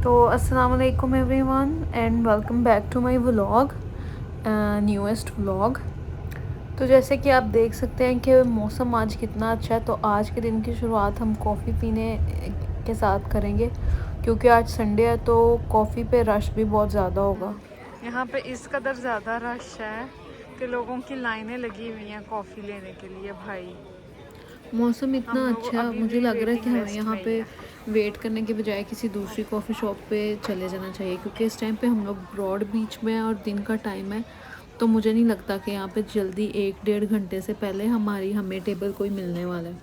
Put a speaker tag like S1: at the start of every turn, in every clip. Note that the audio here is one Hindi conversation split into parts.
S1: तो अस्सलाम वालेकुम everyone and welcome back to my vlog, newest vlog. तो जैसे कि आप देख सकते हैं कि मौसम आज कितना अच्छा है। तो आज के दिन की शुरुआत हम कॉफ़ी पीने के साथ करेंगे, क्योंकि आज संडे है तो कॉफ़ी पे रश भी बहुत ज़्यादा होगा। यहाँ पे इस कदर ज़्यादा रश है कि लोगों की लाइनें लगी हुई हैं कॉफ़ी लेने के लिए। भाई मौसम इतना अच्छा है, मुझे लग रहा है कि हमें यहाँ पे वेट करने के बजाय किसी दूसरी कॉफ़ी शॉप पे चले जाना चाहिए, क्योंकि इस टाइम पे हम लोग ब्रॉड बीच में हैं और दिन का टाइम है। तो मुझे नहीं लगता कि यहाँ पे जल्दी 1-1.5 घंटे से पहले हमें टेबल कोई मिलने वाला है।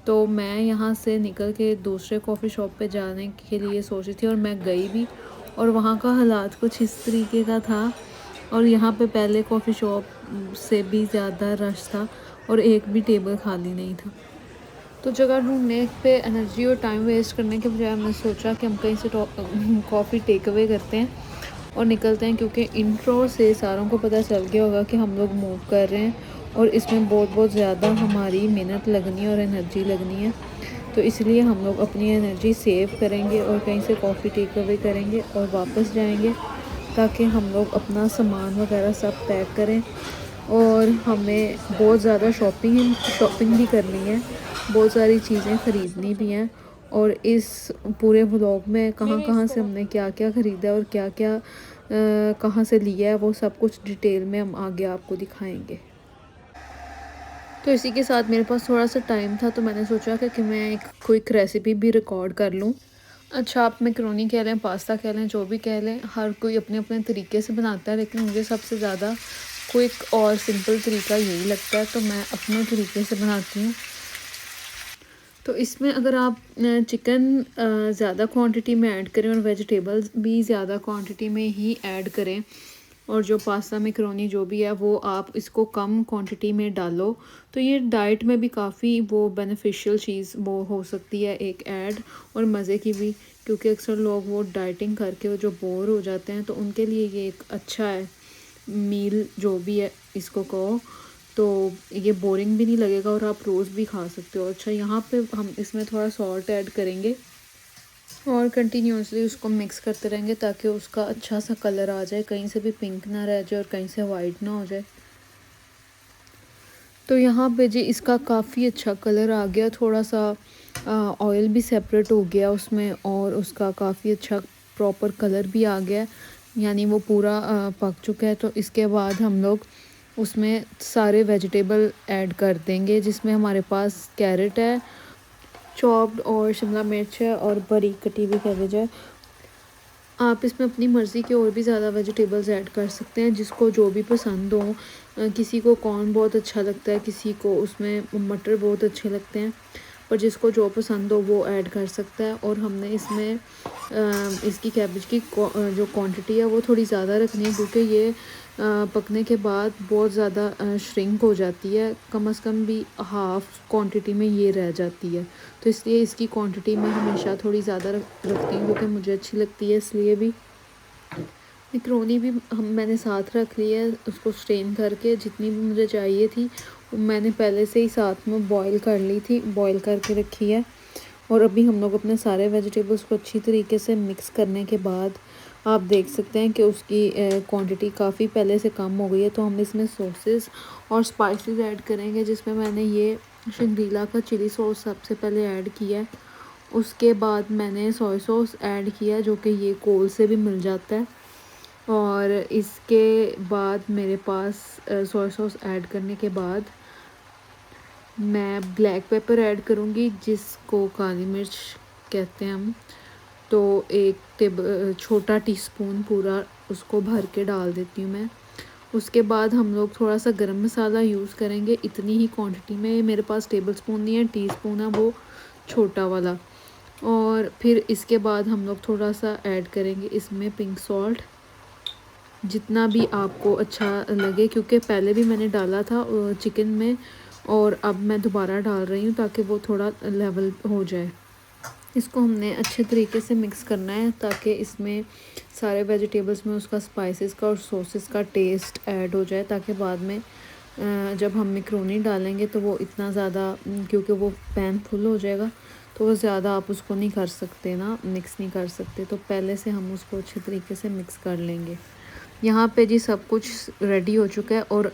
S1: तो मैं यहाँ से निकल के दूसरे कॉफ़ी शॉप पे जाने के लिए सोच रही थी और मैं गई भी, और वहाँ का हालात कुछ इस तरीके का था। और यहाँ पे पहले कॉफ़ी शॉप से भी ज़्यादा रश था और एक भी टेबल खाली नहीं था। तो जगह ढूंढने पे एनर्जी और टाइम वेस्ट करने के बजाय हमने सोचा कि हम कहीं से कॉफ़ी टेक अवे करते हैं और निकलते हैं, क्योंकि इंट्रो से सारों को पता चल गया होगा कि हम लोग मूव कर रहे हैं और इसमें बहुत ज़्यादा हमारी मेहनत लगनी है और एनर्जी लगनी है। तो इसलिए हम लोग अपनी एनर्जी सेव करेंगे और कहीं से कॉफ़ी टेक अवे करेंगे और वापस जाएंगे, ताकि हम लोग अपना सामान वगैरह सब पैक करें। और हमें बहुत ज़्यादा शॉपिंग भी करनी है, बहुत सारी चीज़ें ख़रीदनी भी हैं। और इस पूरे व्लॉग में कहाँ कहाँ से हमने क्या क्या ख़रीदा और क्या क्या कहाँ से लिया है, वो सब कुछ डिटेल में हम आगे आपको दिखाएंगे। तो इसी के साथ मेरे पास थोड़ा सा टाइम था, तो मैंने सोचा कि मैं एक क्विक रेसिपी भी रिकॉर्ड कर लूँ। अच्छा, आप मैकरोनी कह लें, पास्ता कह लें, जो भी कह लें, हर कोई अपने अपने तरीके से बनाता है, लेकिन मुझे सबसे ज़्यादा क्विक और सिंपल तरीका यही लगता है, तो मैं अपने तरीके से बनाती हूँ। तो इसमें अगर आप चिकन ज़्यादा क्वांटिटी में ऐड करें और वेजिटेबल्स भी ज़्यादा क्वांटिटी में ही ऐड करें, और जो पास्ता मैकरोनी जो भी है वो आप इसको कम क्वांटिटी में डालो, तो ये डाइट में भी काफ़ी वो बेनिफिशियल चीज़ वो हो सकती है एक ऐड, और मज़े की भी, क्योंकि अक्सर लोग वो डाइटिंग करके वो जो बोर हो जाते हैं, तो उनके लिए ये एक अच्छा है मील जो भी है इसको कहो। तो ये बोरिंग भी नहीं लगेगा और आप रोज़ भी खा सकते हो। अच्छा, यहाँ पे हम इसमें थोड़ा सॉल्ट ऐड करेंगे और कंटिन्यूसली उसको मिक्स करते रहेंगे, ताकि उसका अच्छा सा कलर आ जाए, कहीं से भी पिंक ना रह जाए और कहीं से वाइट ना हो जाए। तो यहाँ पे जी इसका काफ़ी अच्छा कलर आ गया, थोड़ा सा ऑयल भी सेपरेट हो गया उसमें, और उसका काफ़ी अच्छा प्रॉपर कलर भी आ गया, यानी वो पूरा पक चुका है। तो इसके बाद हम लोग उसमें सारे वेजिटेबल ऐड कर देंगे, जिसमें हमारे पास कैरेट है चॉप्ड, और शिमला मिर्च है, और बारीक कटी हुई कैबेज है। आप इसमें अपनी मर्ज़ी के और भी ज़्यादा वेजिटेबल्स ऐड कर सकते हैं, जिसको जो भी पसंद हो। किसी को कॉर्न बहुत अच्छा लगता है, किसी को उसमें मटर बहुत अच्छे लगते हैं, पर जिसको जो पसंद हो वो ऐड कर सकता है। और हमने इसमें इसकी कैबेज की जो क्वांटिटी है वो थोड़ी ज़्यादा रखनी है, क्योंकि ये पकने के बाद बहुत ज़्यादा श्रिंक हो जाती है, कम से कम भी हाफ़ क्वांटिटी में ये रह जाती है। तो इसलिए इसकी क्वांटिटी मैं हमेशा थोड़ी ज़्यादा रखती हूँ, क्योंकि मुझे अच्छी लगती है। इसलिए भी मैकरोनी भी मैंने साथ रख ली है, उसको स्ट्रेन करके जितनी भी मुझे चाहिए थी वो मैंने पहले से ही साथ में बॉईल कर ली थी, बॉईल करके रखी है। और अभी हम लोग अपने सारे वेजिटेबल्स को अच्छी तरीके से मिक्स करने के बाद आप देख सकते हैं कि उसकी क्वांटिटी काफ़ी पहले से कम हो गई है। तो हम इसमें सॉसेस और स्पाइसेस ऐड करेंगे, जिसमें मैंने ये शंग्रीला का चिली सॉस सबसे पहले ऐड किया है। उसके बाद मैंने सोया सॉस ऐड किया, जो कि ये कोल से भी मिल जाता है। और इसके बाद मेरे पास सोया सॉस ऐड करने के बाद मैं ब्लैक पेपर ऐड करूँगी, जिसको काली मिर्च कहते हैं हम। तो एक छोटा टीस्पून पूरा उसको भर के डाल देती हूँ मैं। उसके बाद हम लोग थोड़ा सा गरम मसाला यूज़ करेंगे, इतनी ही क्वांटिटी में। मेरे पास टेबल स्पून नहीं है, टीस्पून है वो छोटा वाला। और फिर इसके बाद हम लोग थोड़ा सा ऐड करेंगे इसमें पिंक सॉल्ट, जितना भी आपको अच्छा लगे, क्योंकि पहले भी मैंने डाला था चिकन में, और अब मैं दोबारा डाल रही हूँ ताकि वो थोड़ा लेवल हो जाए। इसको हमने अच्छे तरीके से मिक्स करना है, ताकि इसमें सारे वेजिटेबल्स में उसका स्पाइसेस का और सॉसेस का टेस्ट ऐड हो जाए, ताकि बाद में जब हम मैकरोनी डालेंगे तो वो इतना ज़्यादा, क्योंकि वो पैन फुल हो जाएगा, तो वो ज़्यादा आप उसको नहीं कर सकते ना, मिक्स नहीं कर सकते। तो पहले से हम उसको अच्छे तरीके से मिक्स कर लेंगे। यहाँ पे जी सब कुछ रेडी हो चुका है और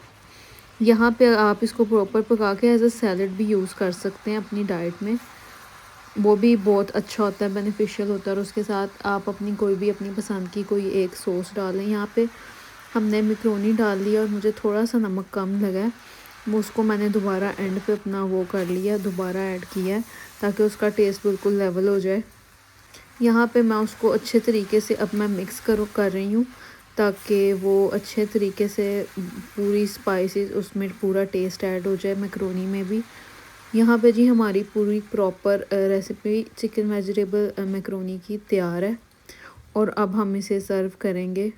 S1: यहाँ पे आप इसको प्रॉपर पका के एज अ सैलड भी यूज़ कर सकते हैं अपनी डाइट में। वो भी बहुत अच्छा होता है, बेनिफिशियल होता है। और उसके साथ आप अपनी कोई भी अपनी पसंद की कोई एक सॉस डालें। यहाँ पे हमने मैक्रोनी डाल लिया और मुझे थोड़ा सा नमक कम लगा है, वो उसको मैंने दोबारा एंड पे अपना वो कर लिया, दोबारा ऐड किया है ताकि उसका टेस्ट बिल्कुल लेवल हो जाए। यहाँ पे मैं उसको अच्छे तरीके से अब मैं मिक्स कर रही हूँ ताकि वो अच्छे तरीके से पूरी स्पाइसेस उसमें पूरा टेस्ट ऐड हो जाए मैक्रोनी में भी। यहाँ पे जी हमारी पूरी proper recipe chicken vegetable macaroni की तैयार है और अब हम इसे सर्व करेंगे।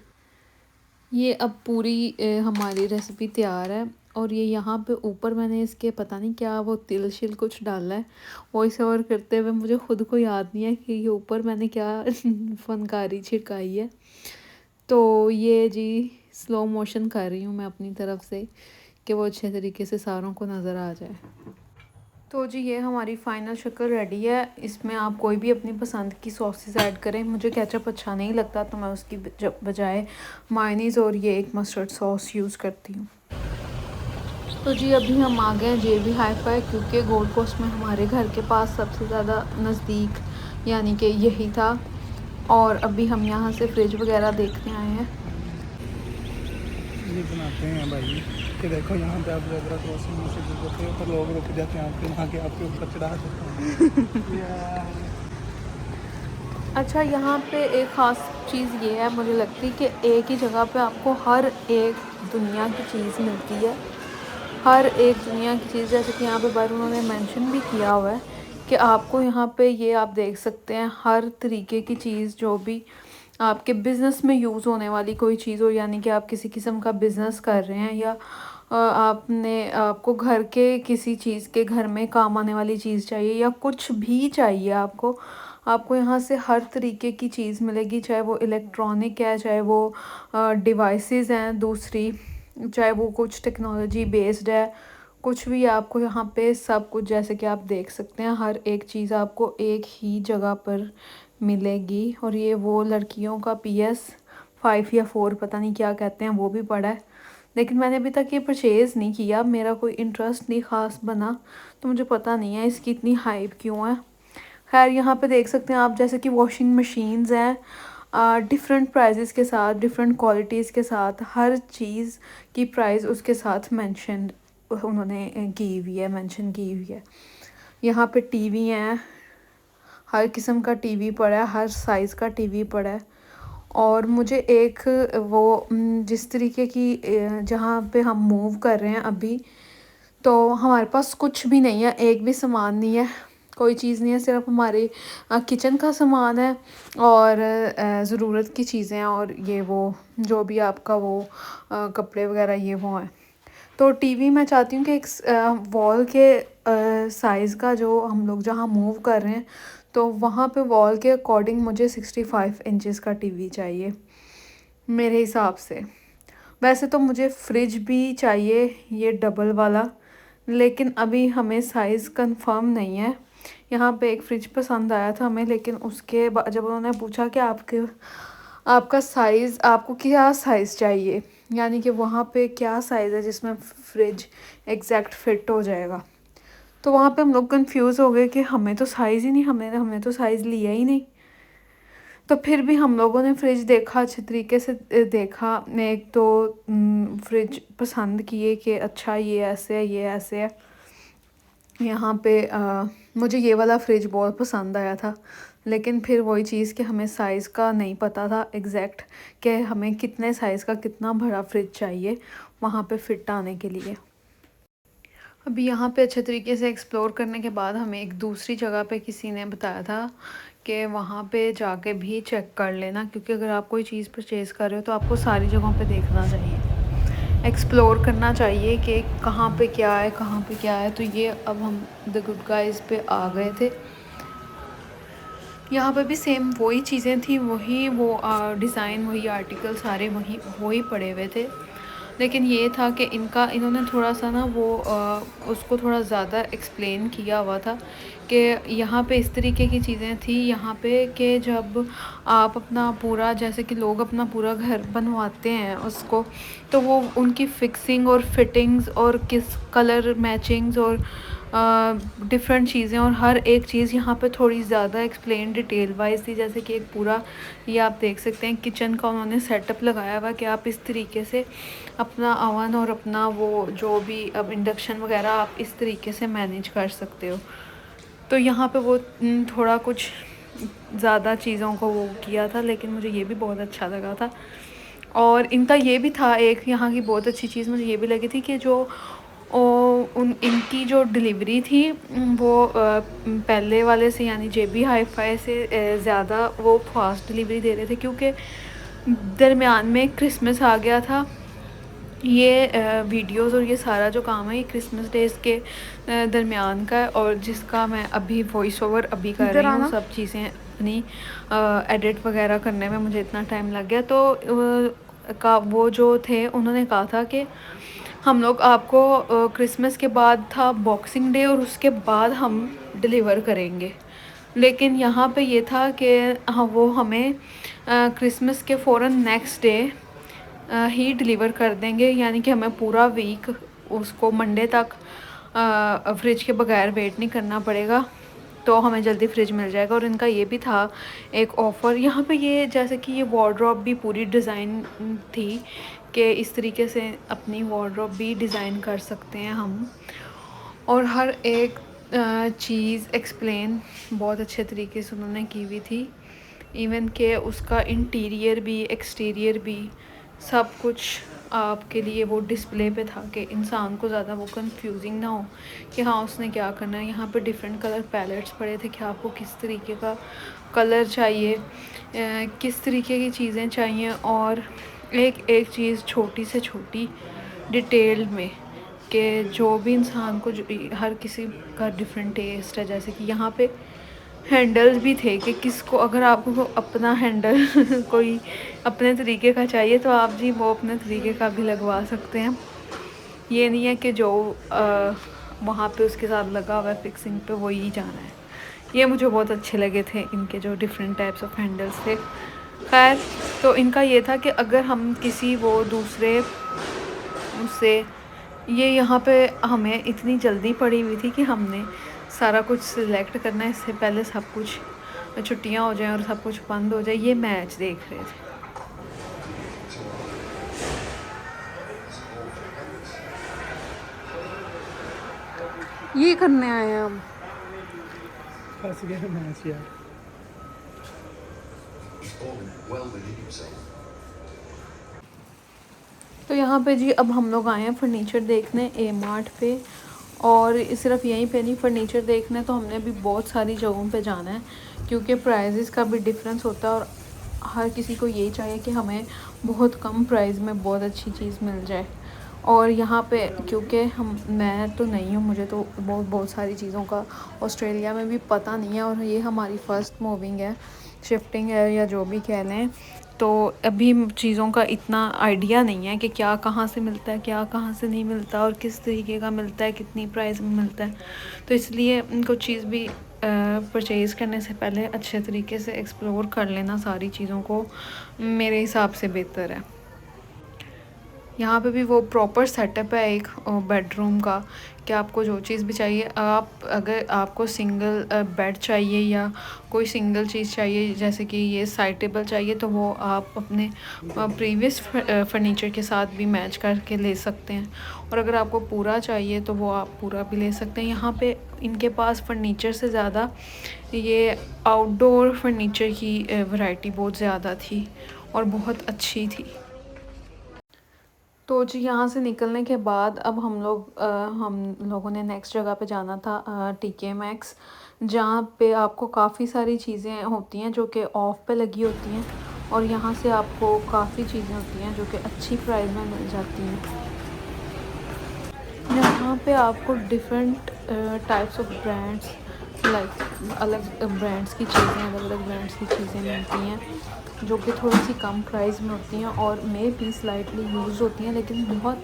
S1: ये अब पूरी हमारी रेसिपी तैयार है और ये यहाँ पे ऊपर मैंने इसके पता नहीं क्या वो तिल शिल कुछ डाला है। वॉइस ओवर करते हुए मुझे ख़ुद को याद नहीं है कि ये ऊपर मैंने क्या फनकारी छिड़काई है। तो ये जी स्लो मोशन कर रही हूँ मैं अपनी तरफ से कि वो अच्छे तरीके से सारों को नज़र आ जाए। तो जी ये हमारी फ़ाइनल शक्ल रेडी है। इसमें आप कोई भी अपनी पसंद की सॉसेस ऐड करें। मुझे केचप अच्छा नहीं लगता तो मैं उसकी बजाय मायोनीज़ और ये एक मस्टर्ड सॉस यूज़ करती हूँ। तो जी अभी हम आ गए हैं JB हाई-फाई क्योंकि गोल्ड कोस्ट में हमारे घर के पास सबसे ज़्यादा नज़दीक यानी कि यही था। और अभी हम यहाँ से फ्रिज वगैरह देखने आए हैं।
S2: ये बनाते हैं भाई कि देखो यहाँ पे आप ज़ेब्रा क्रॉसिंग में से गुजरते हो तो लोग रुक जाते हैं आपके वहाँ के आपके ऊपर चढ़ा देते हैं।
S1: अच्छा यहाँ पे एक ख़ास चीज़ ये है मुझे लगती है कि एक ही जगह पे आपको हर एक दुनिया की चीज़ मिलती है। हर एक दुनिया की चीज़, जैसे कि यहाँ पे बाहर उन्होंने मेंशन भी किया हुआ है कि आपको यहाँ पे ये आप देख सकते हैं हर तरीके की चीज़ जो भी आपके बिज़नेस में यूज़ होने वाली कोई चीज़ हो, यानी कि आप किसी किस्म का बिज़नेस कर रहे हैं या आपको घर के किसी चीज़ के घर में काम आने वाली चीज़ चाहिए या कुछ भी चाहिए आपको यहाँ से हर तरीके की चीज़ मिलेगी। चाहे वो इलेक्ट्रॉनिक है, चाहे वो डिवाइसेस हैं दूसरी, चाहे वो कुछ टेक्नोलॉजी बेस्ड है, कुछ भी आपको यहाँ पे सब कुछ जैसे कि आप देख सकते हैं हर एक चीज़ आपको एक ही जगह पर मिलेगी। और ये वो लड़कियों का PS5 या 4 पता नहीं क्या कहते हैं वो भी पड़ा है, लेकिन मैंने अभी तक ये परचेज़ नहीं किया, मेरा कोई इंटरेस्ट नहीं ख़ास बना, तो मुझे पता नहीं है इसकी इतनी हाइप क्यों है। खैर यहाँ पे देख सकते हैं आप जैसे कि वॉशिंग मशीन्स हैं डिफरेंट प्राइजेस के साथ, डिफरेंट क्वालिटीज़ के साथ, हर चीज़ की प्राइस उसके साथ मेंशन उन्होंने की हुई है, मेंशन की हुई है। यहाँ पे टीवी हैं, हर किस्म का टीवी पड़ा है, हर साइज़ का टीवी पड़ा है। और मुझे एक वो जिस तरीके की जहाँ पे हम मूव कर रहे हैं अभी, तो हमारे पास कुछ भी नहीं है, एक भी सामान नहीं है, कोई चीज़ नहीं है, सिर्फ हमारे किचन का सामान है और ज़रूरत की चीज़ें हैं और ये वो जो भी आपका वो कपड़े वगैरह ये वो हैं। तो टीवी मैं चाहती हूँ कि एक वॉल के साइज़ का जो हम लोग जहाँ मूव कर रहे हैं तो वहाँ पे वॉल के अकॉर्डिंग मुझे 65 इंचेस का टीवी चाहिए मेरे हिसाब से। वैसे तो मुझे फ्रिज भी चाहिए ये डबल वाला, लेकिन अभी हमें साइज़ कंफर्म नहीं है। यहाँ पे एक फ्रिज पसंद आया था हमें, लेकिन उसके बाद जब उन्होंने पूछा कि आपका साइज़, आपको क्या साइज़ चाहिए, यानी कि वहाँ पे क्या साइज़ है जिसमें फ्रिज एग्जैक्ट फिट हो जाएगा, तो वहाँ पे हम लोग कंफ्यूज हो गए कि हमें तो साइज़ ही नहीं, हमने तो साइज़ लिया ही नहीं। तो फिर भी हम लोगों ने फ्रिज देखा, अच्छे तरीके से देखा, एक तो फ्रिज पसंद किए कि अच्छा ये ऐसे है, ये ऐसे है। यहाँ पे मुझे ये वाला फ्रिज बहुत पसंद आया था, लेकिन फिर वही चीज़ कि हमें साइज़ का नहीं पता था एग्जैक्ट कि हमें कितने साइज़ का कितना बड़ा फ्रिज चाहिए वहाँ पे फिट आने के लिए। अभी यहाँ पे अच्छे तरीके से एक्सप्लोर करने के बाद हमें एक दूसरी जगह पे किसी ने बताया था कि वहाँ पे जाके भी चेक कर लेना, क्योंकि अगर आप कोई चीज़ परचेज़ कर रहे हो तो आपको सारी जगहों पे देखना चाहिए, एक्सप्लोर करना चाहिए कि कहाँ पे क्या है, कहाँ पे क्या है। तो ये अब हम द गुड गाइज़ पे आ गए थे। यहाँ पे भी सेम वही चीज़ें थी, वही वो डिज़ाइन, वही आर्टिकल सारे वही पड़े हुए थे। लेकिन ये था कि इन्होंने थोड़ा सा ना वो उसको थोड़ा ज़्यादा एक्सप्लेन किया हुआ था कि यहाँ पे इस तरीके की चीज़ें थी यहाँ पे कि जब आप अपना पूरा, जैसे कि लोग अपना पूरा घर बनवाते हैं उसको, तो वो उनकी फ़िक्सिंग और फिटिंग्स और किस कलर मैचिंग्स और डिफरेंट चीज़ें और हर एक चीज़ यहाँ पे थोड़ी ज़्यादा एक्सप्लेन डिटेल वाइज थी। जैसे कि एक पूरा ये आप देख सकते हैं किचन का उन्होंने सेटअप लगाया हुआ कि आप इस तरीके से अपना अवन और अपना वो जो भी अब इंडक्शन वगैरह आप इस तरीके से मैनेज कर सकते हो। तो यहाँ पे वो थोड़ा कुछ ज़्यादा चीज़ों को वो किया था, लेकिन मुझे ये भी बहुत अच्छा लगा था। और इनका ये भी था, एक यहाँ की बहुत अच्छी चीज़ मुझे ये भी लगी थी कि जो इनकी जो डिलीवरी थी वो पहले वाले से यानी JB Hi-Fi से ज़्यादा वो फास्ट डिलीवरी दे रहे थे, क्योंकि दरमियान में क्रिसमस आ गया था। ये वीडियोस और ये सारा जो काम है ये क्रिसमस डेज़ के दरमियान का है, और जिसका मैं अभी वॉइस ओवर अभी कर रही हूँ। सब चीज़ें अपनी एडिट वगैरह करने में मुझे इतना टाइम लग गया। तो का वो जो थे उन्होंने कहा था कि हम लोग आपको क्रिसमस के बाद था बॉक्सिंग डे और उसके बाद हम डिलीवर करेंगे, लेकिन यहाँ पे ये था कि हाँ वो हमें क्रिसमस के फ़ौरन नेक्स्ट डे ही डिलीवर कर देंगे, यानी कि हमें पूरा वीक उसको मंडे तक फ्रिज के बगैर वेट नहीं करना पड़ेगा, तो हमें जल्दी फ्रिज मिल जाएगा। और इनका ये भी था एक ऑफ़र यहाँ पे, ये जैसे कि ये वार्डरोब भी पूरी डिज़ाइन थी कि इस तरीके से अपनी वार्डरोब भी डिज़ाइन कर सकते हैं हम, और हर एक चीज़ एक्सप्लेन बहुत अच्छे तरीके से उन्होंने की हुई थी। इवन के उसका इंटीरियर भी एक्सटीरियर भी सब कुछ आपके लिए वो डिस्प्ले पे था कि इंसान को ज़्यादा वो कंफ्यूजिंग ना हो कि हाँ उसने क्या करना है। यहाँ पे डिफरेंट कलर पैलेट्स पड़े थे कि आपको किस तरीके का कलर चाहिए, किस तरीके की चीज़ें चाहिए, और एक एक चीज़ छोटी से छोटी डिटेल में कि जो भी इंसान को हर किसी का डिफरेंट टेस्ट है। जैसे कि यहाँ पे हैंडल्स भी थे कि किसको, अगर आपको अपना हैंडल कोई अपने तरीके का चाहिए तो आप जी वो अपने तरीके का भी लगवा सकते हैं। ये नहीं है कि जो वहाँ पे उसके साथ लगा हुआ है फिक्सिंग पे वो ही जाना है। ये मुझे बहुत अच्छे लगे थे इनके जो डिफरेंट टाइप्स ऑफ हैंडल्स थे। खैर, तो इनका ये था कि अगर हम किसी वो दूसरे उससे, ये यहाँ पे हमें इतनी जल्दी पड़ी हुई थी कि हमने सारा कुछ सिलेक्ट करना है, इससे पहले सब कुछ छुट्टियाँ हो जाएं और सब कुछ बंद हो जाए। ये मैच देख रहे थे। ये करने आए हैं हम।
S2: फंस गए मैच यार।
S1: तो यहाँ पे जी अब हम लोग आए हैं फर्नीचर देखने A-Mart पे, और सिर्फ यहीं पे नहीं फर्नीचर देखने, तो हमने भी बहुत सारी जगहों पे जाना है क्योंकि प्राइजेस का भी डिफरेंस होता है और हर किसी को यही चाहिए कि हमें बहुत कम प्राइस में बहुत अच्छी चीज़ मिल जाए। और यहाँ पे क्योंकि मैं तो नहीं हूँ, मुझे तो बहुत सारी चीज़ों का ऑस्ट्रेलिया में भी पता नहीं है, और ये हमारी फ़र्स्ट मूविंग है, शिफ्टिंग है या जो भी कह लें, तो अभी चीज़ों का इतना आइडिया नहीं है कि क्या कहाँ से मिलता है, क्या कहाँ से नहीं मिलता, और किस तरीके का मिलता है, कितनी प्राइस में मिलता है। तो इसलिए कुछ चीज़ भी परचेज़ करने से पहले अच्छे तरीके से एक्सप्लोर कर लेना सारी चीज़ों को मेरे हिसाब से बेहतर है। यहाँ पे भी वो प्रॉपर सेटअप है एक बेडरूम का कि आपको जो चीज़ भी चाहिए, आप अगर आपको सिंगल बेड चाहिए या कोई सिंगल चीज़ चाहिए, जैसे कि ये साइड टेबल चाहिए, तो वो आप अपने प्रीवियस फर्नीचर के साथ भी मैच करके ले सकते हैं, और अगर आपको पूरा चाहिए तो वो आप पूरा भी ले सकते हैं। यहाँ पे इनके पास फर्नीचर से ज़्यादा ये आउटडोर फर्नीचर की वैरायटी बहुत ज़्यादा थी और बहुत अच्छी थी। तो जी यहाँ से निकलने के बाद अब हम लोगों ने नेक्स्ट जगह पे जाना था TK Maxx, जहाँ पे आपको काफ़ी सारी चीज़ें होती हैं जो कि ऑफ पे लगी होती हैं, और यहाँ से आपको काफ़ी चीज़ें होती हैं जो कि अच्छी प्राइस में मिल जाती हैं। यहाँ पे आपको different types of brands, like अलग ब्रांड्स की चीज़ें, अलग अलग ब्रांड्स की चीज़ें मिलती हैं। जो कि थोड़ी सी कम प्राइस में होती हैं और मे भी स्लाइटली यूज़ होती हैं, लेकिन बहुत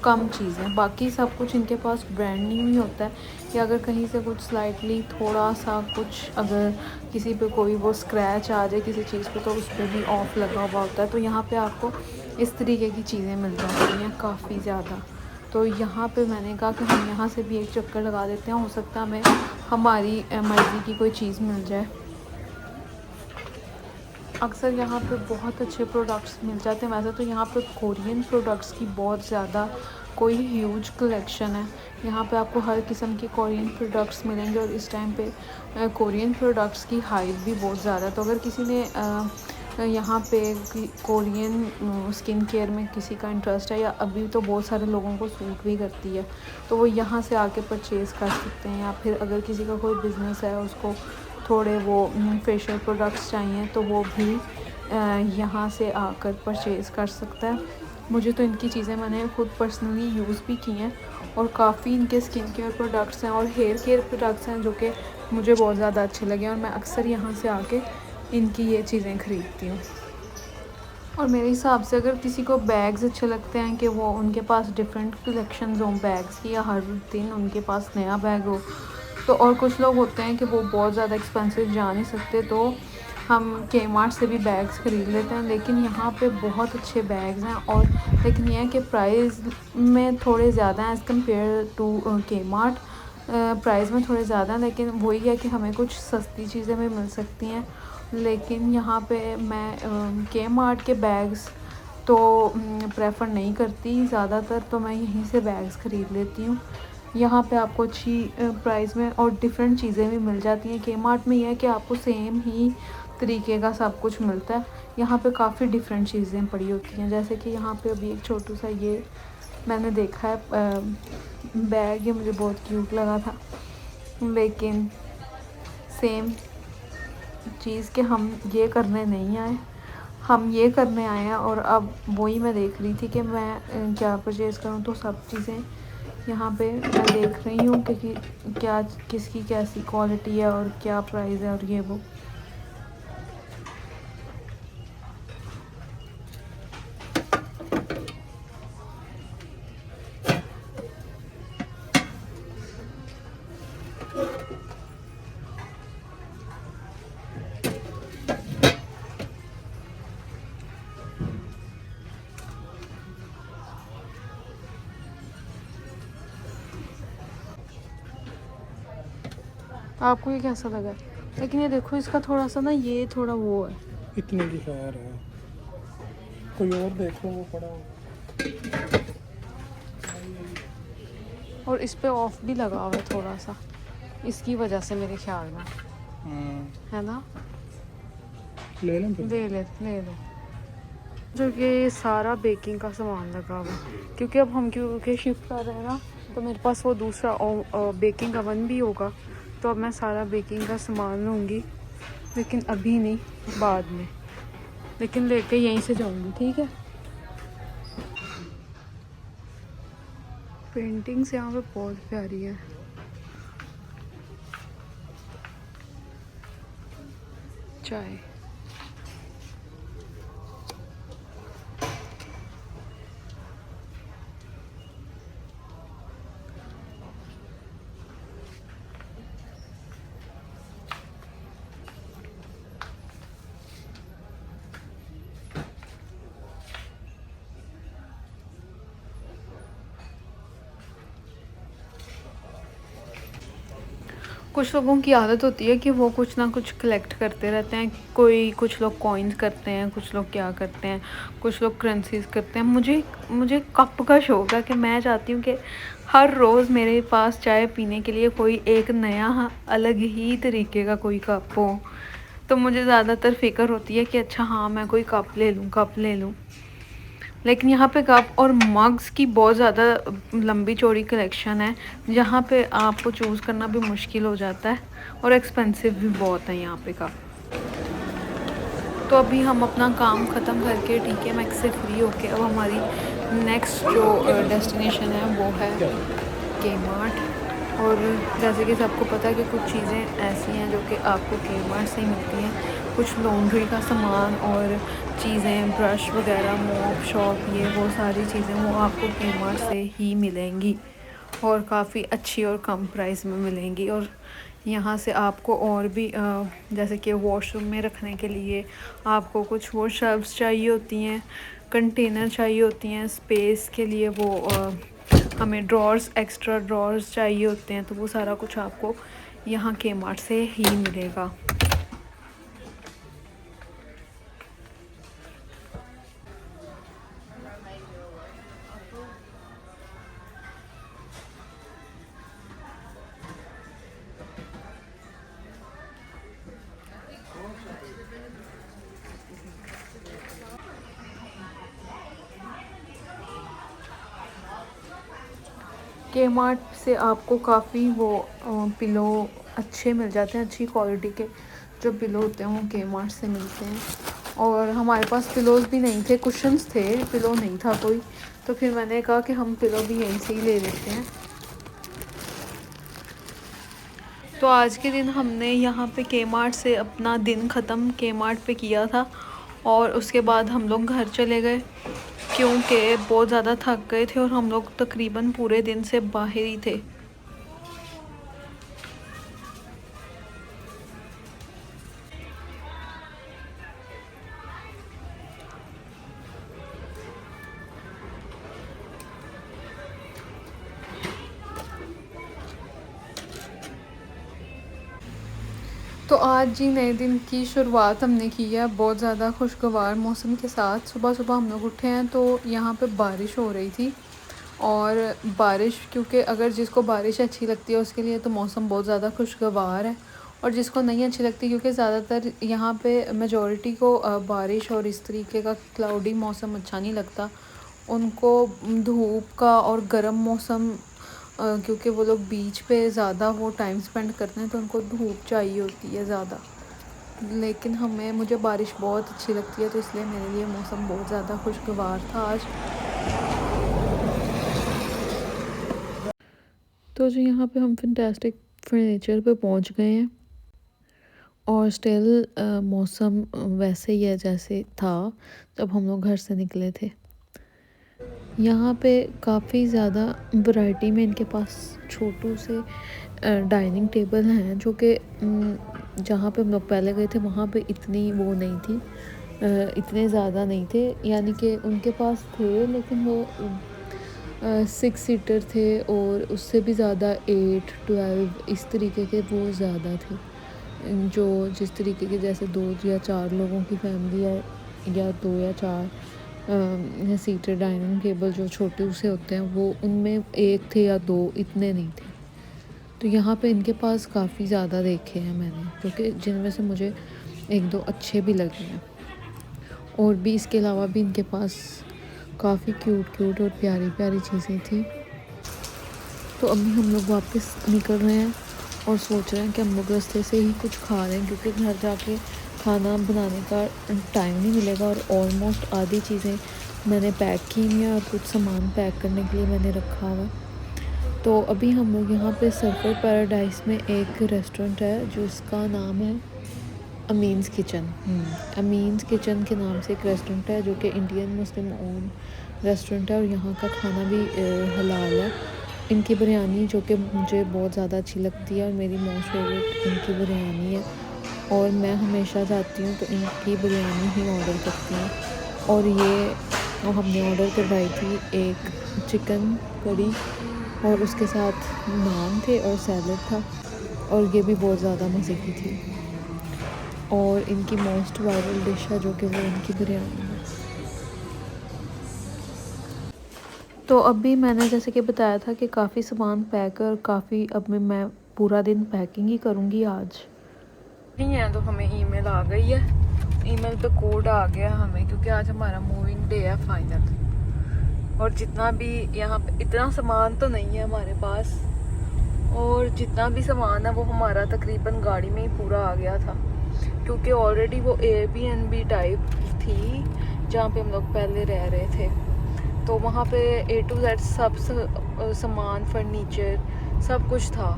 S1: कम चीज़ें। बाकी सब कुछ इनके पास ब्रांड न्यू ही होता है, या अगर कहीं से कुछ स्लाइटली थोड़ा सा कुछ अगर किसी पे कोई वो स्क्रैच आ जाए किसी चीज़ पे तो उस पर भी ऑफ लगा हुआ होता है। तो यहाँ पे आपको इस तरीके की चीज़ें मिल जाती हैं काफ़ी ज़्यादा। तो यहाँ पे मैंने कहा कि हम यहाँ से भी एक चक्कर लगा देते हैं, हो सकता है हमें हमारी मर्ज़ी की कोई चीज़ मिल जाए। अक्सर यहाँ पे बहुत अच्छे प्रोडक्ट्स मिल जाते हैं। वैसे तो यहाँ पे कोरियन प्रोडक्ट्स की बहुत ज़्यादा कोई ह्यूज कलेक्शन है। यहाँ पे आपको हर किस्म के कोरियन प्रोडक्ट्स मिलेंगे और इस टाइम पे कोरियन प्रोडक्ट्स की हाइप भी बहुत ज़्यादा है। तो अगर किसी ने यहाँ पे कोरियन स्किन केयर में किसी का इंटरेस्ट है, या अभी तो बहुत सारे लोगों को सूट भी करती है, तो वो यहाँ से आके परचेज़ कर सकते हैं। या फिर अगर किसी का कोई बिज़नेस है, उसको थोड़े वो फेशियल प्रोडक्ट्स चाहिए, तो वो भी यहाँ से आकर परचेज़ कर सकता है। मुझे तो इनकी चीज़ें मैंने खुद पर्सनली यूज़ भी की हैं और काफ़ी इनके स्किन केयर प्रोडक्ट्स हैं और हेयर केयर प्रोडक्ट्स हैं जो कि मुझे बहुत ज़्यादा अच्छे लगे और मैं अक्सर यहाँ से आके इनकी ये चीज़ें ख़रीदती हूँ। और मेरे हिसाब से अगर किसी को बैग्स अच्छे लगते हैं कि वो उनके पास डिफरेंट कलेक्शंस हों बैग्स की, या हर दिन उनके पास नया बैग हो, तो और कुछ लोग होते हैं कि वो बहुत ज़्यादा एक्सपेंसिव जा नहीं सकते, तो हम के-मार्ट से भी बैग्स ख़रीद लेते हैं। लेकिन यहाँ पे बहुत अच्छे बैग्स हैं, और लेकिन यह है कि प्राइस में थोड़े ज़्यादा हैं एज़ कम्पेयर टू के-मार्ट। प्राइस में थोड़े ज़्यादा हैं, लेकिन वही है कि हमें कुछ सस्ती चीज़ें भी मिल सकती हैं। लेकिन यहाँ पे मैं के-मार्ट के बैग्स तो प्रेफर नहीं करती ज़्यादातर, तो मैं यहीं से बैग्स ख़रीद लेती हूँ। यहाँ पे आपको अच्छी प्राइस में और डिफरेंट चीज़ें भी मिल जाती हैं। के-मार्ट में यह है कि आपको सेम ही तरीके का सब कुछ मिलता है, यहाँ पे काफ़ी डिफरेंट चीज़ें पड़ी होती हैं। जैसे कि यहाँ पे अभी एक छोटू सा ये मैंने देखा है बैग, ये मुझे बहुत क्यूट लगा था, लेकिन सेम चीज़ के हम ये करने नहीं आए, हम ये करने आए हैं। और अब वही मैं देख रही थी कि मैं क्या परचेज़ करूँ, तो सब चीज़ें यहाँ पे मैं देख रही हूँ कि क्या किसकी कैसी क्वालिटी है और क्या प्राइस है और ये वो। आपको ये कैसा लगा? लेकिन ये देखो इसका थोड़ा सा ना ये थोड़ा वो है,
S2: इतने की खैर है, कोई और देखो वो पड़ा हो।
S1: और इस पे ऑफ भी लगा हुआ है थोड़ा सा, इसकी वजह से मेरे ख्याल में, है ना?
S2: ले लें फिर?
S1: ले लो। जो कि ये सारा बेकिंग का सामान लगा हुआ है, क्योंकि अब हम क्योंकि शिफ्ट कर रहे हैं ना, तो मेरे पास वो दूसरा बेकिंग अवन भी होगा, तो अब मैं सारा बेकिंग का सामान लूँगी, लेकिन अभी नहीं, बाद में, लेकिन लेके यहीं से जाऊँगी, ठीक है? पेंटिंग्स यहाँ पे बहुत प्यारी है। चाय कुछ लोगों की आदत होती है कि वो कुछ ना कुछ कलेक्ट करते रहते हैं। कुछ लोग कॉइन्स करते हैं, कुछ लोग क्या करते हैं, कुछ लोग करेंसीज करते हैं। मुझे कप का शौक़ है कि मैं चाहती हूँ कि हर रोज़ मेरे पास चाय पीने के लिए कोई एक नया अलग ही तरीके का कोई कप हो। तो मुझे ज़्यादातर फ़िक्र होती है कि अच्छा हाँ मैं कोई कप ले लूँ। लेकिन यहाँ पे कप और मग्स की बहुत ज़्यादा लंबी चौड़ी कलेक्शन है, जहाँ पे आपको चूज़ करना भी मुश्किल हो जाता है, और एक्सपेंसिव भी बहुत है यहाँ पे कप। तो अभी हम अपना काम ख़त्म करके ठीक है मैक्स से फ्री होके अब हमारी नेक्स्ट जो डेस्टिनेशन है वो है के-मार्ट। और जैसे कि सबको पता है कि कुछ चीज़ें ऐसी हैं जो कि आपको के-मार्ट से ही मिलती हैं। कुछ लॉन्ड्री का सामान और चीज़ें, ब्रश वगैरह, मॉप शॉप, ये वो सारी चीज़ें वो आपको के-मार्ट से ही मिलेंगी और काफ़ी अच्छी और कम प्राइस में मिलेंगी। और यहाँ से आपको और भी जैसे कि वॉशरूम में रखने के लिए आपको कुछ वो शेल्फ्स चाहिए होती हैं, कंटेनर चाहिए होती हैं स्पेस के लिए, वो हमें ड्रॉर्स, एक्स्ट्रा ड्रॉर्स चाहिए होते हैं, तो वो सारा कुछ आपको यहाँ के-मार्ट से ही मिलेगा। के-मार्ट से आपको काफ़ी वो पिलो अच्छे मिल जाते हैं, अच्छी क्वालिटी के जो पिलो होते हैं वो के-मार्ट से मिलते हैं। और हमारे पास पिलोज़ भी नहीं थे, कुशन्स थे, पिलो नहीं था कोई, तो फिर मैंने कहा कि हम पिलो भी यहीं से ही ले लेते हैं। तो आज के दिन हमने यहाँ पे के-मार्ट से अपना दिन ख़त्म के-मार्ट पे किया था और उसके बाद हम लोग घर चले गए क्योंकि बहुत ज़्यादा थक गए थे और हम लोग तकरीबन पूरे दिन से बाहर ही थे। तो आज जी नए दिन की शुरुआत हमने की है बहुत ज़्यादा खुशगवार मौसम के साथ। सुबह सुबह हम लोग उठे हैं तो यहाँ पे बारिश हो रही थी और बारिश, क्योंकि अगर जिसको बारिश अच्छी लगती है उसके लिए तो मौसम बहुत ज़्यादा खुशगवार है, और जिसको नहीं अच्छी लगती, क्योंकि ज़्यादातर यहाँ पे मेजॉरिटी को बारिश और इस तरीके का क्लाउडी मौसम अच्छा नहीं लगता। उनको धूप का और गर्म मौसम, क्योंकि वो लोग बीच पे ज़्यादा वो टाइम स्पेंड करते हैं तो उनको धूप चाहिए होती है ज़्यादा। लेकिन मुझे बारिश बहुत अच्छी लगती है, तो इसलिए मेरे लिए मौसम बहुत ज़्यादा खुशगवार था आज। तो जो यहाँ पे हम फैंटास्टिक फर्नीचर पे पहुँच गए हैं और स्टिल मौसम वैसे ही है जैसे था जब हम लोग घर से निकले थे। यहाँ पे काफ़ी ज़्यादा वैरायटी में इनके पास छोटू से डाइनिंग टेबल हैं, जो कि जहाँ पे हम लोग पहले गए थे वहाँ पे इतनी वो नहीं थी, इतने ज़्यादा नहीं थे, यानी कि उनके पास थे लेकिन वो 6 सीटर थे और उससे भी ज़्यादा 8, 12 इस तरीके के वो ज़्यादा थे, जो जिस तरीके के जैसे 2 या 4 लोगों की फैमिली है या 2 या 4 सीटर डाइनिंग टेबल जो छोटे से होते हैं वो उनमें 1 थे या 2, इतने नहीं थे। तो यहाँ पे इनके पास काफ़ी ज़्यादा देखे हैं मैंने, क्योंकि जिनमें से मुझे 1-2 अच्छे भी लगे हैं। और भी इसके अलावा भी इनके पास काफ़ी क्यूट और प्यारी प्यारी चीज़ें थी। तो अभी हम लोग वापस निकल रहे हैं और सोच रहे हैं कि हम लोग रास्ते से ही कुछ खा रहे हैं, क्योंकि घर जाके खाना बनाने का टाइम नहीं मिलेगा। और ऑलमोस्ट आधी चीज़ें मैंने पैक की हुई हैं और कुछ सामान पैक करने के लिए मैंने रखा हुआ है। तो अभी हम लोग यहाँ पे सरफर पैराडाइज में एक रेस्टोरेंट है जो इसका नाम है अमीन्स किचन। अमीन्स किचन के नाम से एक रेस्टोरेंट है जो कि इंडियन मुस्लिम ओन रेस्टोरेंट है और यहाँ का खाना भी हलाल है। इनकी बिरयानी जो कि मुझे बहुत ज़्यादा अच्छी लगती है और मेरी मोस्ट फेवरेट इनकी बिरयानी है, और मैं हमेशा जाती हूँ तो इनकी बिरयानी ही ऑर्डर करती हूँ। और ये हमने ऑर्डर करवाई थी एक चिकन करी और उसके साथ नान थे और सैलड था, और ये भी बहुत ज़्यादा मज़े की थी। और इनकी मोस्ट वायरल डिश है जो कि वो इनकी बिरयानी है। तो अभी मैंने जैसे कि बताया था कि काफ़ी सामान पैक और काफ़ी, अब मैं पूरा दिन पैकिंग ही करूँगी आज। नहीं है तो हमें ईमेल आ गई है, ईमेल पे कोड आ गया हमें, क्योंकि आज हमारा मूविंग डे है फाइनल। और जितना भी यहाँ पे, इतना सामान तो नहीं है हमारे पास, और जितना भी सामान है वो हमारा तकरीबन गाड़ी में ही पूरा आ गया था, क्योंकि ऑलरेडी वो एयरबीएनबी टाइप थी जहाँ पे हम लोग पहले रह रहे थे। तो वहाँ पे A to Z सब सामान, फर्नीचर, सब कुछ था।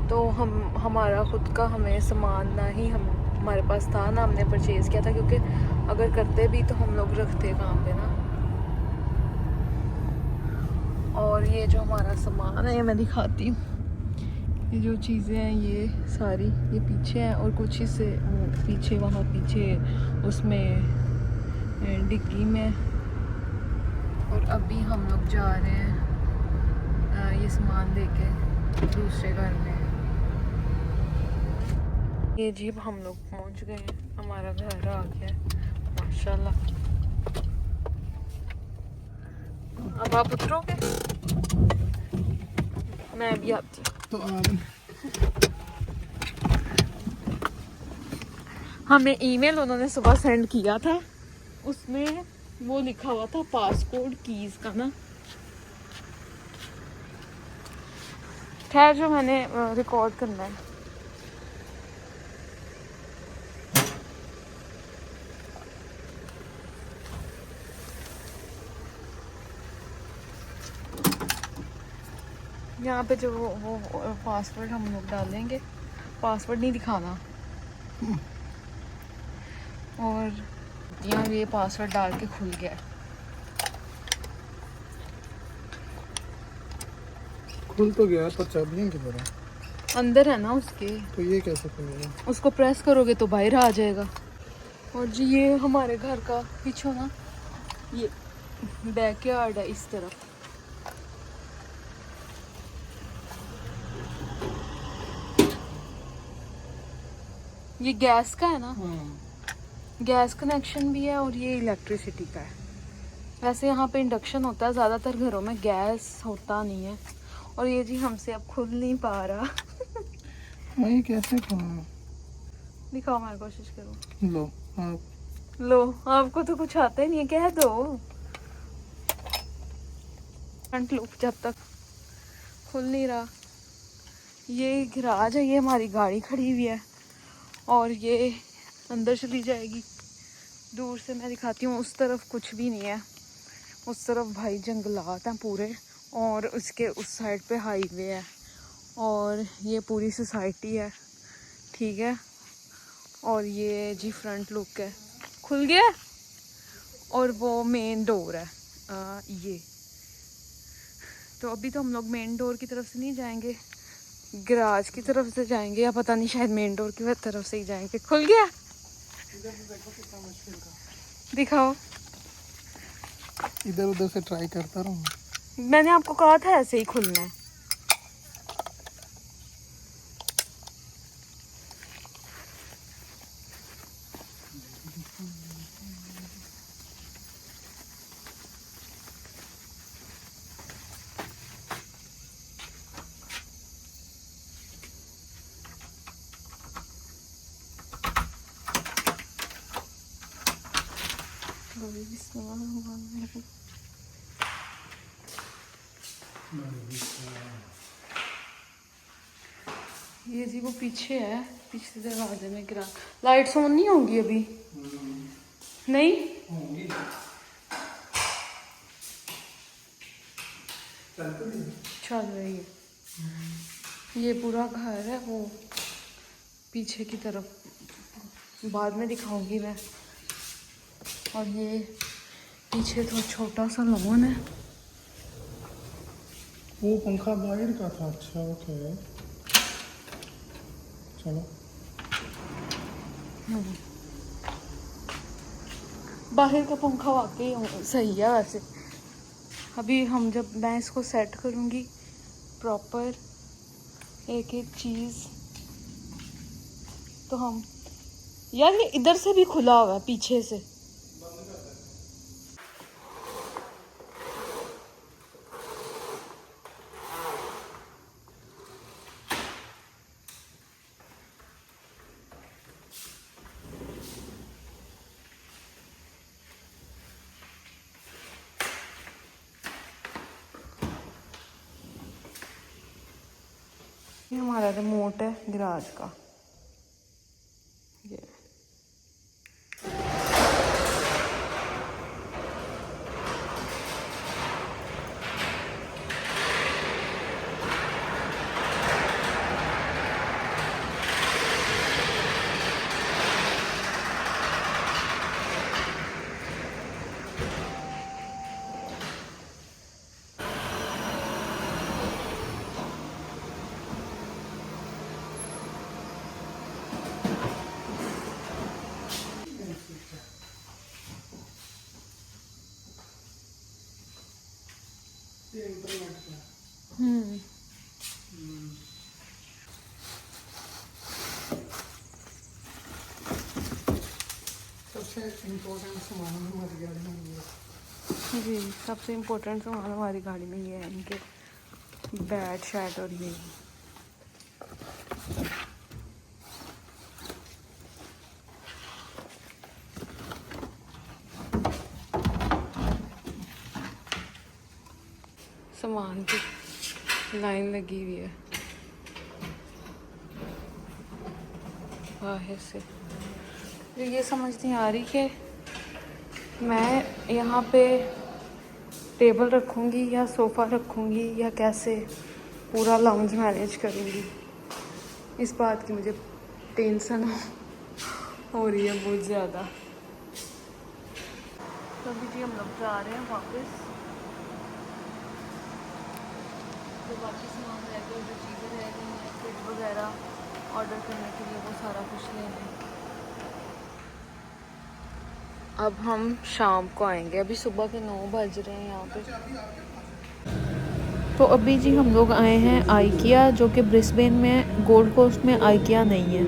S1: तो हमारा खुद का हमें सामान ना ही हमारे पास था ना हमने परचेज़ किया था, क्योंकि अगर करते भी तो हम लोग रखते काम पे ना। और ये जो हमारा सामान है ये मैं दिखाती हूँ। ये जो चीज़ें हैं ये सारी ये पीछे हैं, और कुछ ही से वो पीछे वहाँ पीछे उसमें डिग्गी में। और अभी हम लोग जा रहे हैं ये सामान लेके दूसरे घर में। ये जीप हम लोग पहुँच गए हैं, हमारा घर आ गया माशाल्लाह। अब आप उतरोगे, मैं भी आती हूँ।
S2: तो आप
S1: हमें ईमेल उन्होंने सुबह सेंड किया था, उसमें वो लिखा हुआ था पासपोर्ट कीज का ना। खैर जो मैंने रिकॉर्ड करना है। यहाँ पे जो वो पासवर्ड हम लोग डालेंगे, पासवर्ड नहीं दिखाना। और यहाँ ये पासवर्ड डाल के खुल गया।
S2: खुल तो गया पर चाबियां किधर है?
S1: अंदर है ना उसके।
S2: तो ये कैसे खुलेगा?
S1: उसको प्रेस करोगे तो बाहर आ जाएगा। और जी ये हमारे घर का पीछे ना ये बैकयार्ड है इस तरफ। ये गैस का है ना, गैस कनेक्शन भी है और ये इलेक्ट्रिसिटी का है। वैसे यहाँ पे इंडक्शन होता है, ज़्यादातर घरों में गैस होता नहीं है। और ये जी हमसे अब खुल नहीं पा रहा।
S2: ये कैसे खुलना?
S1: दिखाओ, मैं कोशिश करूँ।
S2: लो आप।
S1: लो, आपको तो कुछ आता ही नहीं है, कह दो। फ्रंट लूप जब तक खुल नहीं रहा। ये गैराज है, ये हमारी गाड़ी खड़ी हुई है और ये अंदर चली जाएगी। दूर से मैं दिखाती हूँ, उस तरफ कुछ भी नहीं है। उस तरफ भाई जंगलात हैं पूरे, और उसके उस साइड पे हाईवे है, और ये पूरी सोसाइटी है, ठीक है। और ये जी फ्रंट लुक है, खुल गया। और वो मेन डोर है ये। तो अभी तो हम लोग मेन डोर की तरफ से नहीं जाएंगे, गैराज की तरफ से जाएंगे, या पता नहीं शायद मेन डोर की तरफ से ही जाएंगे। खुल गया।
S2: इधर से देखो कितना मुश्किल का।
S1: दिखाओ।
S2: इधर उधर से ट्राई करता रहूँ।
S1: मैंने आपको कहा था ऐसे ही खुलना है। ये जी वो पीछे है, पिछले दरवाजे में गिरा। लाइट्स ऑन नहीं होंगी अभी? नहीं चल रही है। ये पूरा घर है, वो पीछे की तरफ बाद में दिखाऊंगी मैं। और ये पीछे तो छोटा सा लॉन है।
S2: वो पंखा बाहर का था। अच्छा ओके, चलो।
S1: बाहर का पंखा वाकई सही है वैसे। अभी हम जब मैं इसको सेट करूँगी प्रॉपर एक एक चीज़, तो हम यार ये इधर से भी खुला हुआ है पीछे से। ये हमारा रिमोट है गैराज का। ये
S2: इंटरनेट पे। सबसे इम्पोर्टेंट सामान हमारी गाड़ी में ये है।
S1: जी, सबसे इम्पोर्टेंट सामान हमारी गाड़ी में ये है, इनके बैट शैट और ये। सामान की लाइन लगी हुई है बाहर से। तो ये समझ नहीं आ रही कि मैं यहाँ पे टेबल रखूँगी या सोफ़ा रखूँगी या कैसे पूरा लाउंज मैनेज करूँगी। इस बात की मुझे टेंशन हो रही है बहुत ज़्यादा। तो अभी जी हम लोग जा रहे हैं वापस। तो बाकी सामान रह गए, जो चीज़ें रह गई हैं फ्रिज वगैरह ऑर्डर करने के लिए, वो सारा कुछ लेना है। अब हम शाम को आएंगे, अभी सुबह के 9 बज रहे हैं यहाँ पे। तो अभी जी हम लोग आए हैं आइकिया, जो कि ब्रिस्बेन में, गोल्ड कोस्ट में आइकिया नहीं है,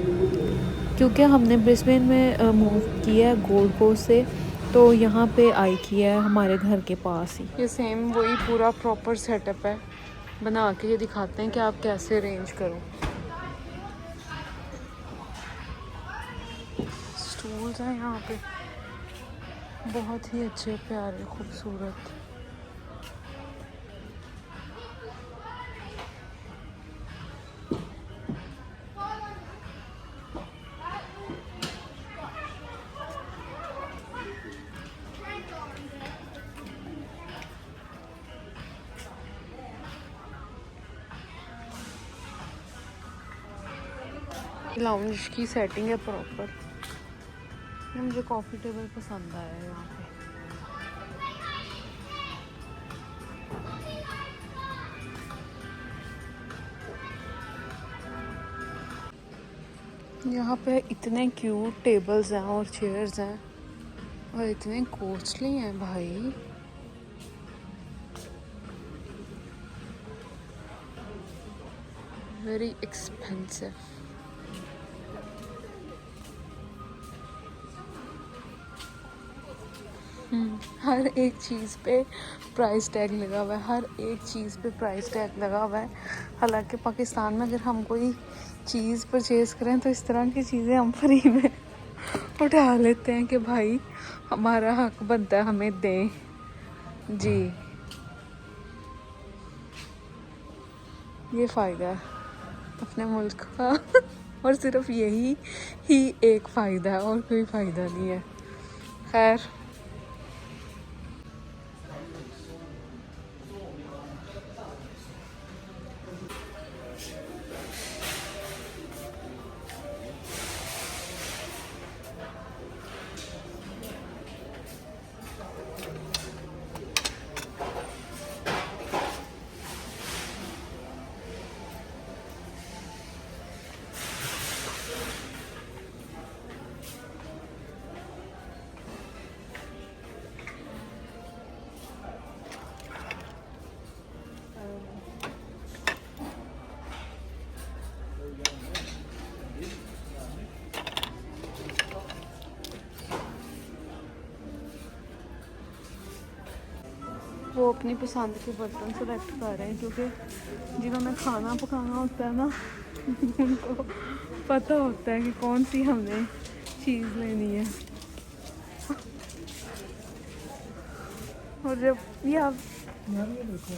S1: क्योंकि हमने ब्रिस्बेन में मूव किया है गोल्ड कोस्ट से, तो यहाँ पे आइकिया है हमारे घर के पास ही। ये सेम वही पूरा प्रॉपर सेटअप है, बना के ये दिखाते हैं कि आप कैसे अरेंज करो। स्टूल्स हैं यहाँ पे बहुत ही अच्छे, प्यारे, खूबसूरत। लाउंज की सेटिंग है प्रॉपर। ये मुझे कॉफ़ी टेबल पसंद आया है यहाँ पे। यहाँ पे इतने क्यूट टेबल्स हैं और चेयर्स हैं और इतने कॉस्टली हैं भाई। Very expensive. हर एक चीज़ पे प्राइस टैग लगा हुआ है, हर एक चीज़ पे प्राइस टैग लगा हुआ है। हालांकि पाकिस्तान में अगर हम कोई चीज़ परचेज़ करें तो इस तरह की चीज़ें हम फ्री में उठा लेते हैं कि भाई हमारा हक बनता है, हमें दें जी। ये फ़ायदा है अपने मुल्क का और सिर्फ यही ही एक फ़ायदा है और कोई फ़ायदा नहीं है। खैर, वो अपनी पसंद के बर्तन सेलेक्ट कर रहे हैं, क्योंकि जिन्होंने खाना पकाना होता है ना उनको पता होता है कि कौन सी हमने चीज़ लेनी है। और जब ये आप
S2: यार ये देखो,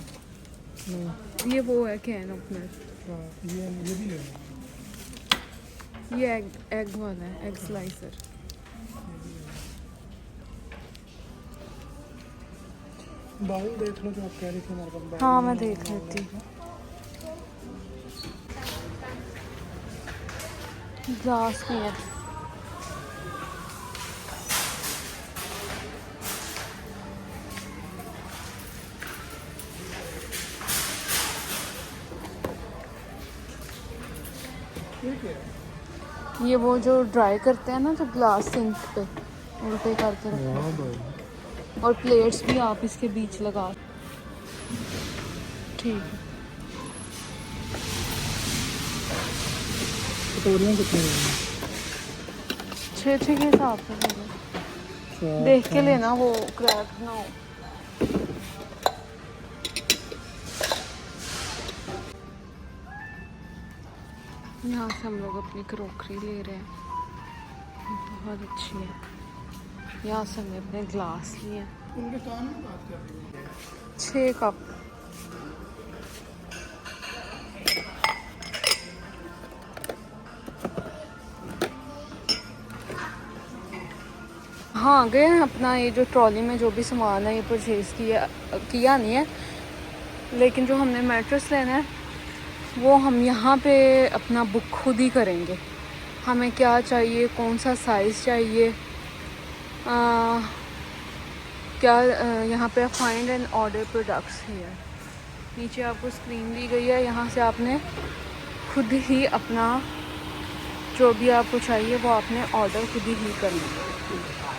S2: नहीं
S1: ये वो है कैन ओपनर,
S2: ये भी ले लो।
S1: ये एग वाला है, एग स्लाइसर।
S2: बाउल देख लो जो आप कह रही थी हमारे पास।
S1: हाँ मैं देख लेती हूँ। ग्लास नहीं है। ये वो जो ड्राई करते हैं ना, जो ग्लास सिंक पे उल्टे करके रखते हैं। और प्लेट्स भी आप इसके बीच लगा। ठीक है।
S2: कटोरियाँ कितनी लेंगे?
S1: 6 के हिसाब से ले लो। देख के लेना वो क्रैक ना हो। यहाँ से हम लोग अपनी क्रॉकरी ले रहे हैं, बहुत अच्छी है। यहाँ से हमने अपने ग्लास लिए हैं।
S2: उनके काम में बात कर रही है।
S1: 6 कप। हाँ गए हैं अपना ये जो ट्रॉली में जो भी सामान है ये परचेज़ किया नहीं है, लेकिन जो हमने मैट्रेस लेना है वो हम यहाँ पे अपना बुक खुद ही करेंगे। हमें क्या चाहिए, कौन सा साइज़ चाहिए, यहाँ पे find and order products here. नीचे आपको स्क्रीन दी गई है, यहाँ से आपने खुद ही अपना जो भी आपको चाहिए वो आपने ऑर्डर खुद ही करना है।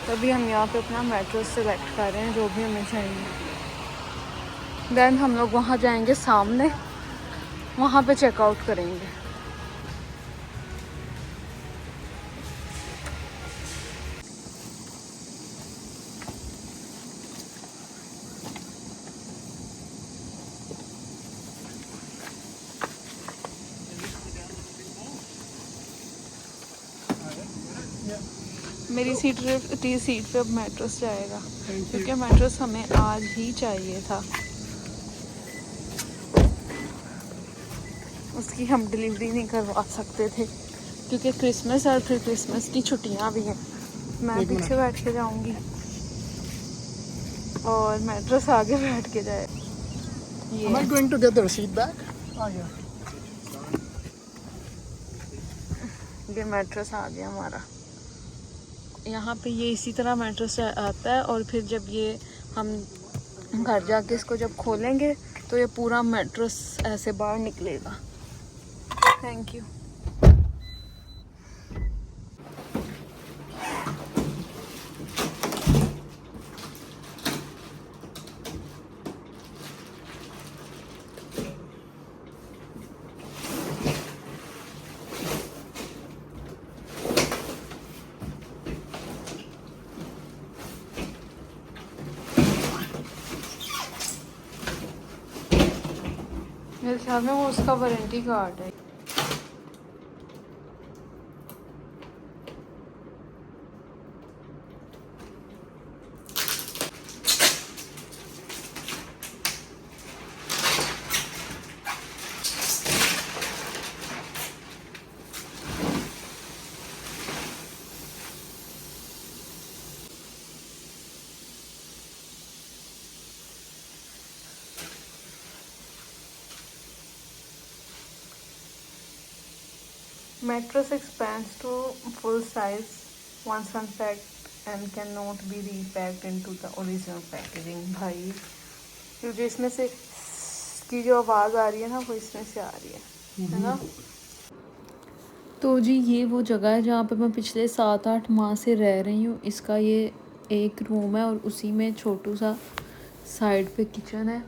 S1: तभी हम यहाँ पे अपना मैट्रेस सेलेक्ट कर रहे हैं जो भी हमें चाहिए। देन हम लोग वहाँ जाएंगे सामने, वहाँ पे चेकआउट करेंगे। मेरी सीट पे अब मैट्रेस जाएगा क्योंकि मैट्रेस हमें आज ही चाहिए था। उसकी हम डिलीवरी नहीं करवा सकते थे क्योंकि क्रिसमस और फिर क्रिसमस की छुट्टियां भी हैं। मैं पीछे बैठ के जाऊंगी और मैट्रेस आगे बैठ के जाए।
S2: Am I going to get the receipt back? Yeah.
S1: ये मैट्रेस आ गया हमारा। यहाँ पे ये इसी तरह मैट्रेस आता है और फिर जब ये हम घर जाके इसको जब खोलेंगे तो ये पूरा मैट्रेस ऐसे बाहर निकलेगा। Thank you. मेरे ख्याल में वो उसका वारंटी कार्ड है। Mattress expands to full size once unpacked and cannot be repacked into the original packaging। भाई क्योंकि इसमें से की जो आवाज़ आ रही है ना वो इसमें से आ रही है ना। तो जी ये वो जगह है जहाँ पे मैं पिछले 7-8 माह से रह रही हूँ। इसका ये एक रूम है और उसी में छोटू सा साइड पे किचन है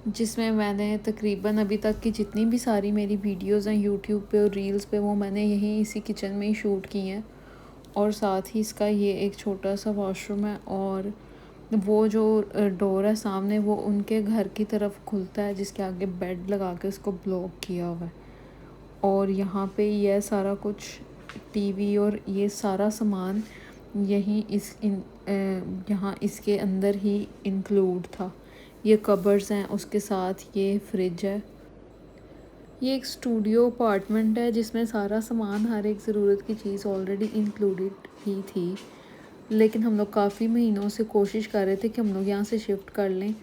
S1: जिसमें मैंने तकरीबन अभी तक की जितनी भी सारी मेरी वीडियोस हैं यूट्यूब पे और रील्स पे वो मैंने यहीं इसी किचन में ही शूट की हैं। और साथ ही इसका ये एक छोटा सा वॉशरूम है और वो जो डोर है सामने वो उनके घर की तरफ खुलता है जिसके आगे बेड लगा के उसको ब्लॉक किया हुआ है। और यहाँ पे यह सारा कुछ टीवी और ये सारा सामान यहीं यहाँ इसके अंदर ही इंक्लूड था। ये कबर्ड्स हैं, उसके साथ ये फ्रिज है। ये एक स्टूडियो अपार्टमेंट है जिसमें सारा सामान हर एक ज़रूरत की चीज़ ऑलरेडी इंक्लूडेड ही थी, लेकिन हम लोग काफ़ी महीनों से कोशिश कर रहे थे कि हम लोग यहाँ से शिफ्ट कर लें,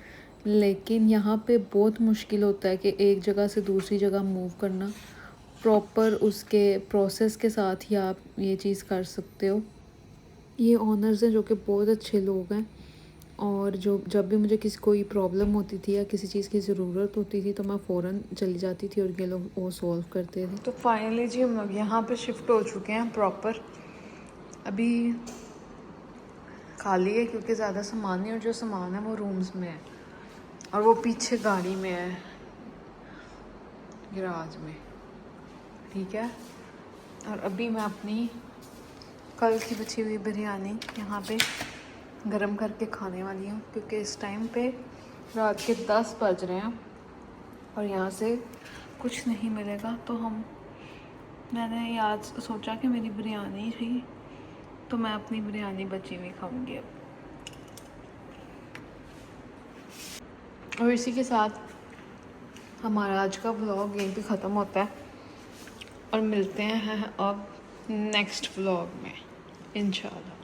S1: लेकिन यहाँ पे बहुत मुश्किल होता है कि एक जगह से दूसरी जगह मूव करना। प्रॉपर उसके प्रोसेस के साथ ही आप ये चीज़ कर सकते हो। ये ओनर्स हैं जो कि बहुत अच्छे लोग हैं और जब भी मुझे कोई प्रॉब्लम होती थी या किसी चीज़ की ज़रूरत होती थी तो मैं फ़ौरन चली जाती थी और ये लोग वो सॉल्व करते थे। तो फाइनली जी हम लोग यहाँ पे शिफ्ट हो चुके हैं प्रॉपर। अभी खाली है क्योंकि ज़्यादा सामान नहीं और जो सामान है वो रूम्स में है। और वो पीछे गाड़ी में है, गैराज में, ठीक है। और अभी मैं अपनी कल की बची हुई बिरयानी यहाँ पे गरम करके खाने वाली हूँ, क्योंकि इस टाइम पे रात के 10 बज रहे हैं और यहाँ से कुछ नहीं मिलेगा। तो मैंने आज सोचा कि मेरी बिरयानी थी तो मैं अपनी बिरयानी बची हुई खाऊंगी अब। और इसी के साथ हमारा आज का व्लॉग यहीं पे ख़त्म होता है और मिलते हैं अब नेक्स्ट व्लॉग में इंशाल्लाह।